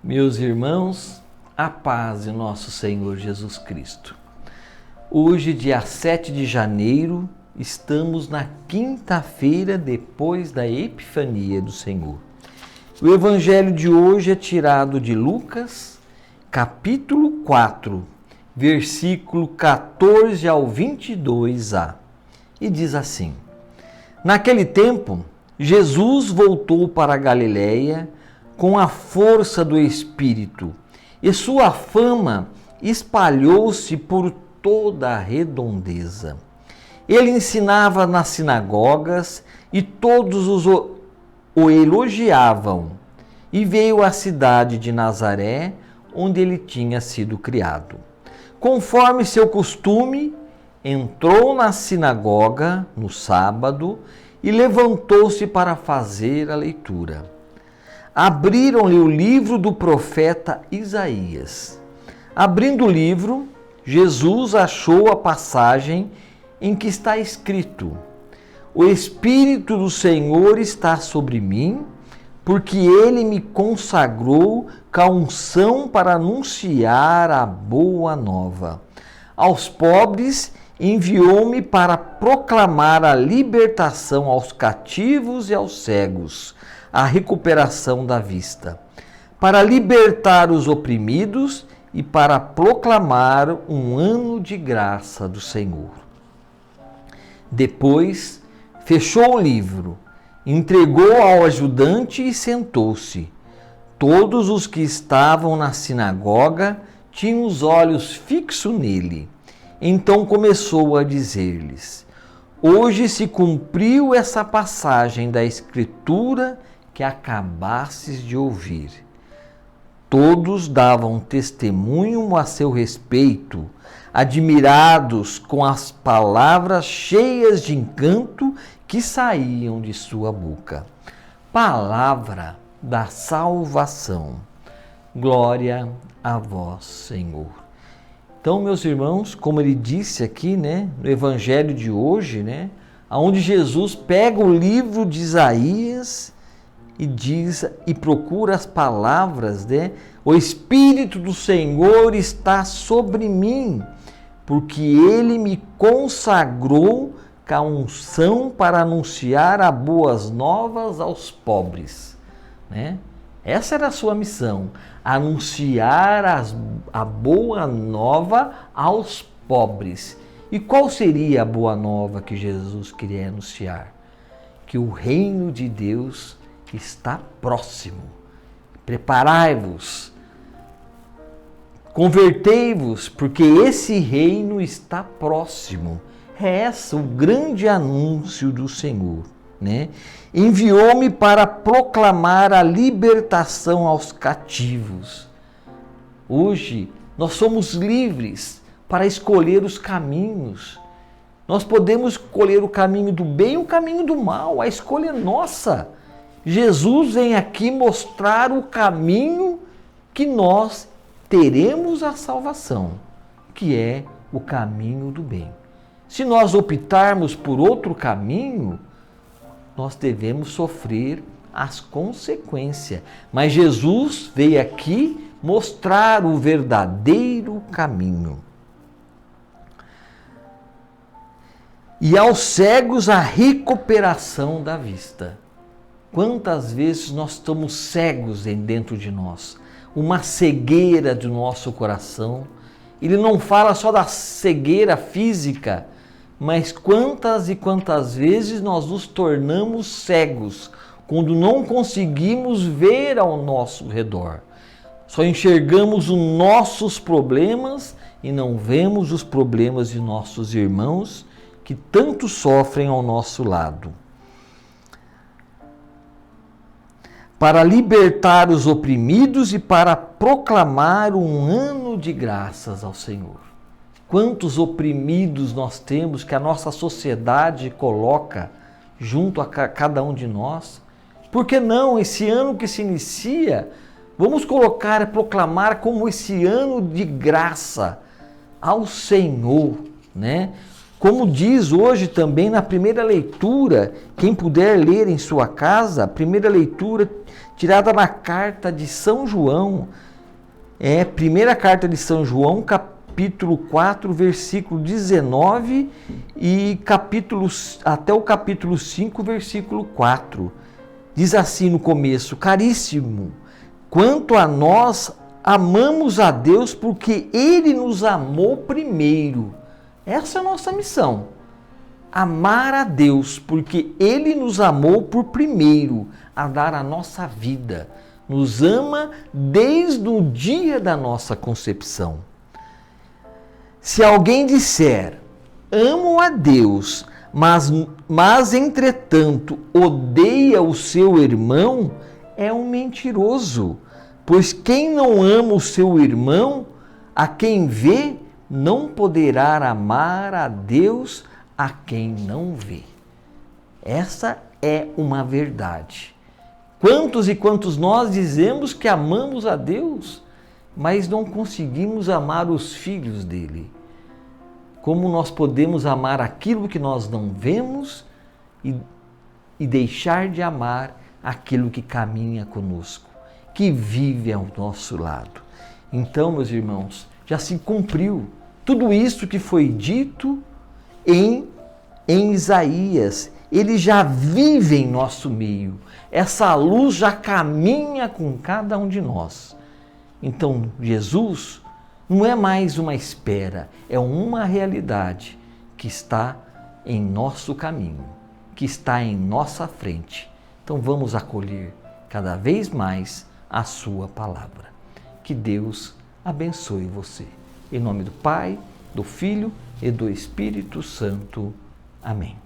Meus irmãos, a paz de nosso Senhor Jesus Cristo. Hoje, dia 7 de janeiro, estamos na quinta-feira depois da Epifania do Senhor. O evangelho de hoje é tirado de Lucas, capítulo 4, versículo 14 ao 22a. E diz assim: Naquele tempo, Jesus voltou para a Galiléia com a força do Espírito, e sua fama espalhou-se por toda a redondeza. Ele ensinava nas sinagogas e todos o elogiavam. E veio à cidade de Nazaré, onde ele tinha sido criado. Conforme seu costume, entrou na sinagoga no sábado e levantou-se para fazer a leitura. Abriram-lhe o livro do profeta Isaías. Abrindo o livro, Jesus achou a passagem em que está escrito: O Espírito do Senhor está sobre mim, porque ele me consagrou com a unção para anunciar a boa nova. Aos pobres enviou-me para proclamar a libertação aos cativos e aos cegos, a recuperação da vista, para libertar os oprimidos e para proclamar um ano de graça do Senhor. Depois, fechou o livro, entregou ao ajudante e sentou-se. Todos os que estavam na sinagoga tinham os olhos fixos nele. Então começou a dizer-lhes: Hoje se cumpriu essa passagem da Escritura que acabastes de ouvir. Todos davam testemunho a seu respeito, admirados com as palavras cheias de encanto que saíam de sua boca. Palavra da salvação. Glória a vós, Senhor. Então, meus irmãos, como ele disse aqui, no evangelho de hoje, onde Jesus pega o livro de Isaías e diz e procura as palavras, O Espírito do Senhor está sobre mim, porque ele me consagrou com a unção para anunciar as boas novas aos pobres. Essa era a sua missão, anunciar a boa nova aos pobres. E qual seria a boa nova que Jesus queria anunciar? Que o reino de Deus está próximo. Preparai-vos, convertei-vos, porque esse reino está próximo. É esse o grande anúncio do Senhor. Enviou-me para proclamar a libertação aos cativos. Hoje nós somos livres para escolher os caminhos. Nós podemos escolher o caminho do bem e o caminho do mal. A escolha é nossa. Jesus vem aqui mostrar o caminho que nós teremos a salvação, que é o caminho do bem. Se nós optarmos por outro caminho, nós devemos sofrer as consequências. Mas Jesus veio aqui mostrar o verdadeiro caminho. E aos cegos a recuperação da vista. Quantas vezes nós estamos cegos dentro de nós? Uma cegueira do nosso coração. Ele não fala só da cegueira física, mas quantas e quantas vezes nós nos tornamos cegos quando não conseguimos ver ao nosso redor. Só enxergamos os nossos problemas e não vemos os problemas de nossos irmãos que tanto sofrem ao nosso lado. Para libertar os oprimidos e para proclamar um ano de graças ao Senhor. Quantos oprimidos nós temos que a nossa sociedade coloca junto a cada um de nós? Por que não, esse ano que se inicia, vamos proclamar como esse ano de graça ao Senhor, Como diz hoje também na primeira leitura, quem puder ler em sua casa, a primeira leitura tirada na carta de São João, primeira carta de São João, capítulo 4, versículo 19 e até o capítulo 5, versículo 4. Diz assim no começo: caríssimo, quanto a nós, amamos a Deus porque Ele nos amou primeiro. Essa é a nossa missão. Amar a Deus porque Ele nos amou por primeiro, a dar a nossa vida. Nos ama desde o dia da nossa concepção. Se alguém disser, amo a Deus, mas entretanto odeia o seu irmão, é um mentiroso. Pois quem não ama o seu irmão, a quem vê, não poderá amar a Deus a quem não vê. Essa é uma verdade. Quantos e quantos nós dizemos que amamos a Deus, mas não conseguimos amar os filhos dele? Como nós podemos amar aquilo que nós não vemos e deixar de amar aquilo que caminha conosco, que vive ao nosso lado? Então, meus irmãos, já se cumpriu tudo isso que foi dito em Isaías. Ele já vive em nosso meio. Essa luz já caminha com cada um de nós. Então, Jesus não é mais uma espera, é uma realidade que está em nosso caminho, que está em nossa frente. Então, vamos acolher cada vez mais a sua palavra. Que Deus abençoe você. Em nome do Pai, do Filho e do Espírito Santo. Amém.